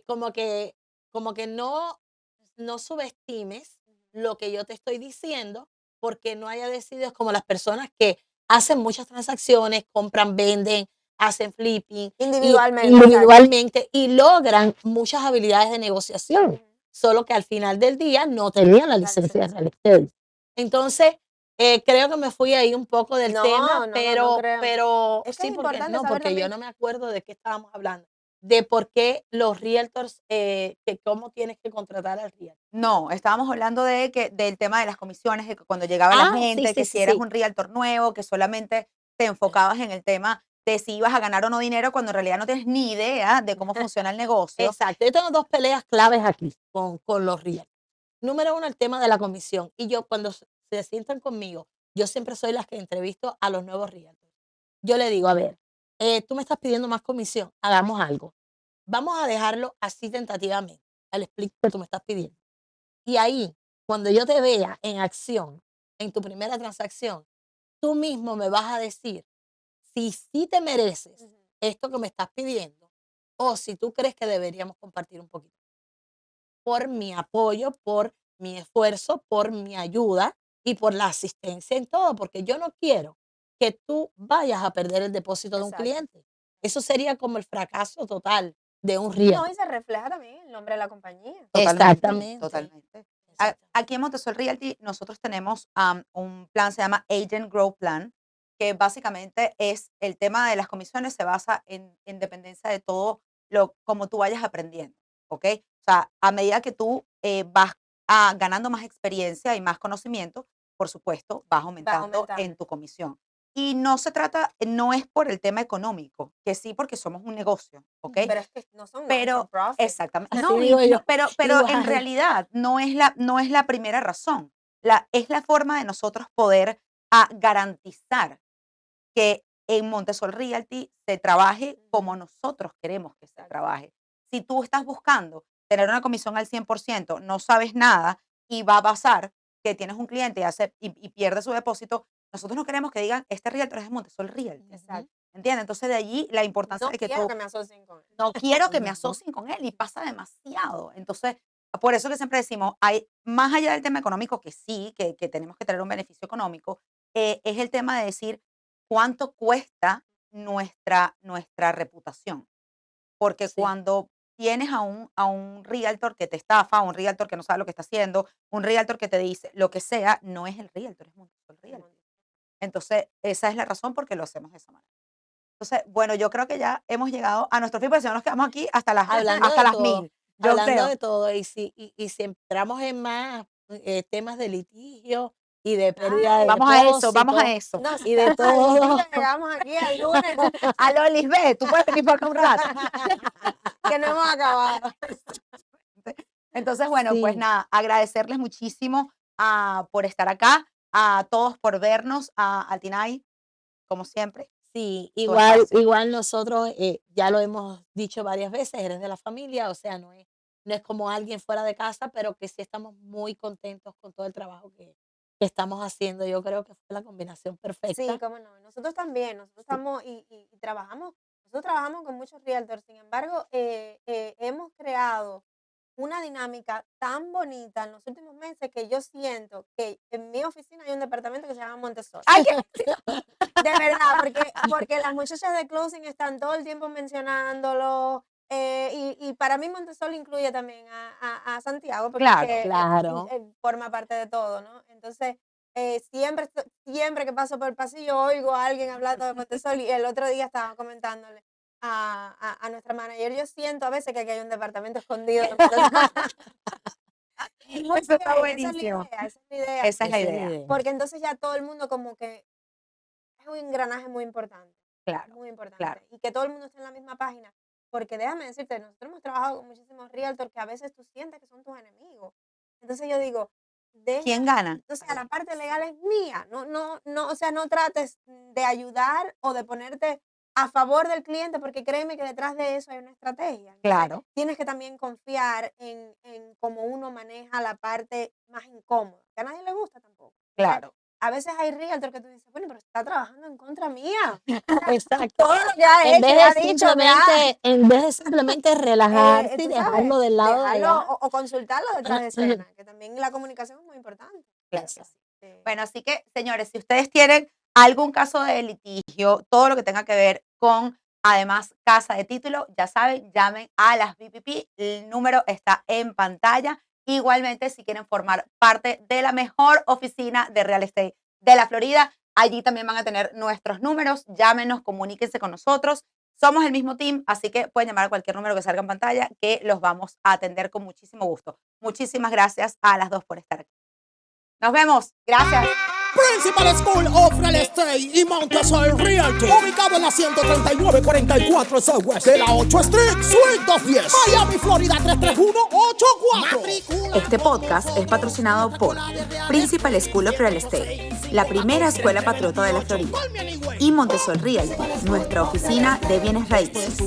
como que no subestimes Ujú. lo que yo te estoy diciendo, porque no haya decidido, es como las personas que hacen muchas transacciones, compran, venden, hacen flipping y Individualmente, exacto. individualmente y logran muchas habilidades de negociación, Ujú. solo que al final del día no tenían la La licencia de licencia. real estate. Entonces, creo que me fui ahí un poco del tema, No creo. pero Es que es sí, porque importante no, saber porque yo también. no me acuerdo de qué estábamos hablando, de por qué los realtors, que cómo tienes que contratar al realtor. No, estábamos hablando de que del tema de las comisiones, de que cuando llegaba la Sí, gente, sí, que sí, si eras sí. un realtor nuevo, que solamente te enfocabas en el tema de si ibas a ganar o no dinero, cuando en realidad no tienes ni idea de cómo funciona el negocio. Exacto. Yo tengo 2 peleas claves aquí con los realtors. Número 1, el tema de la comisión. Y yo cuando se sientan conmigo, yo siempre soy las que entrevisto a los nuevos realtors. Yo le digo: "A ver, tú me estás pidiendo más comisión, hagamos algo. Vamos a dejarlo así tentativamente, al split que tú me estás pidiendo. Y ahí, cuando yo te vea en acción, en tu primera transacción, tú mismo me vas a decir si sí te mereces Ujú. esto que me estás pidiendo o si tú crees que deberíamos compartir un poquito. Por mi apoyo, por mi esfuerzo, por mi ayuda y por la asistencia en todo, porque yo no quiero que tú vayas a perder el depósito de un Exacto. cliente. Eso sería como el fracaso total de un No, realtor". y se refleja también en el nombre de la compañía. Totalmente, Exactamente, totalmente. exactamente. Aquí en Montesol Realty nosotros tenemos un plan, se llama Agent Grow Plan, que básicamente es el tema de las comisiones, se basa en dependencia de todo lo como tú vayas aprendiendo, ¿ok? O sea, a medida que tú vas ganando más experiencia y más conocimiento, por supuesto, vas Vas aumentando en aumentando. tu comisión. Y no se trata, no es por el tema económico, que sí, porque somos un negocio, ¿ok? Ujú. Pero es que no son not for Pero profit. exactamente. Así No, digo yo, pero en igual. realidad no es la primera razón. Es la forma de nosotros poder, garantizar que en Montesol Realty se trabaje como Ujú. nosotros queremos que se Exacto. trabaje. Si tú estás buscando tener una comisión al 100%, no sabes nada y va a pasar que tienes un cliente y pierde su depósito, nosotros no queremos que digan, este realtor es de Montesol Realty. Ujú. Exacto. ¿Entiendes? Entonces de allí la importancia No de que quiero tú que me asocien con él. no quiero que me No. asocien con él y pasa demasiado. Entonces, por eso que siempre decimos, hay más allá del tema económico, que sí, que tenemos que tener un beneficio económico, es el tema de decir cuánto cuesta nuestra reputación. Porque Sí, cuando tienes a un realtor que te estafa, un realtor que no sabe lo que está haciendo, un realtor que te dice lo que sea, no es el realtor, es Montessori Es Realtor. mon- Entonces, esa es la razón por qué lo hacemos de esa manera. Entonces, bueno, yo creo que ya hemos llegado a nuestro fin, porque si no nos quedamos aquí hasta las hablando hasta de las todo, 1000, yo hablando creo. de todo, y si entramos en más, temas de litigio y de pérdida de Ay, Vamos a depósito eso. no, y de al litigio todo. llegamos aquí el lunes Aló, Lisbeth, tú puedes venir por acá un rato. que no hemos acabado. Entonces, bueno, pues Sí, nada, agradecerles muchísimo, por estar acá, a todos por vernos, a Tinay, como siempre, sí, tu igual, espacio. igual nosotros, ya lo hemos dicho varias veces, eres de la familia, o sea, no es como alguien fuera de casa, pero que sí estamos muy contentos con todo el trabajo que estamos haciendo. Yo creo que fue la combinación Sí, perfecta. cómo no. Nosotros también, nosotros Sí, estamos y trabajamos, nosotros trabajamos con muchos realtors, sin embargo, hemos creado una dinámica tan bonita en los últimos meses que yo siento que en mi oficina hay un departamento que se llama Montessori. Ay, De verdad, porque las muchachas de closing están todo el tiempo mencionándolo. Y para mí Montessori incluye también a Santiago, porque Claro, claro. forma parte de todo, ¿no? Entonces, siempre que paso por el pasillo oigo a alguien hablando de Montessori, y el otro día estaba comentándole a nuestra manager, yo siento a veces que aquí hay un departamento escondido de Montessori. Y muy Eso está bien, buenísimo. esa es la idea, Esa es la Esa es la idea. idea. porque entonces ya todo el mundo como que es un engranaje muy importante. Claro, Muy importante. claro. Y que todo el mundo esté en la misma página. Porque déjame decirte, nosotros hemos trabajado con muchísimos realtors que a veces tú sientes que son tus enemigos. Entonces yo digo, ¿Quién gana? o sea, la parte legal es mía. O sea, no trates de ayudar o de ponerte a favor del cliente, porque créeme que detrás de eso hay una estrategia. Entonces, Claro, tienes que también confiar en cómo uno maneja la parte más incómoda, que a nadie le gusta tampoco. claro. A veces hay realtor que tú dices, bueno, pero está trabajando en contra mía. Exacto. Todo lo que ha En hecho, vez ha de dicho, me ha, simplemente relajarse y tú sabes, dejarlo del lado de dejarlo allá. o consultarlo detrás de escena, que también la comunicación es muy importante. Claro que sí. Sí. Bueno, así que, señores, si ustedes tienen algún caso de litigio, todo lo que tenga que ver con, además, casa de título, ya saben, llamen a las VPP. El número está en pantalla. Igualmente, si quieren formar parte de la mejor oficina de real estate de la Florida, allí también van a tener nuestros números. Llámenos, comuníquense con nosotros. Somos el mismo team, así que pueden llamar a cualquier número que salga en pantalla, que los vamos a atender con muchísimo gusto. Muchísimas gracias a las dos por estar aquí. Nos vemos. Gracias. Principal School of Real Estate y Montessori Realty, ubicado en la 13944 Southwest de la 8 Street, Suite 210, Miami, Florida 33184. Este podcast es patrocinado por Principal School of Real Estate, la primera escuela patriota de la Florida, y Montessori Realty, nuestra oficina de bienes raíces.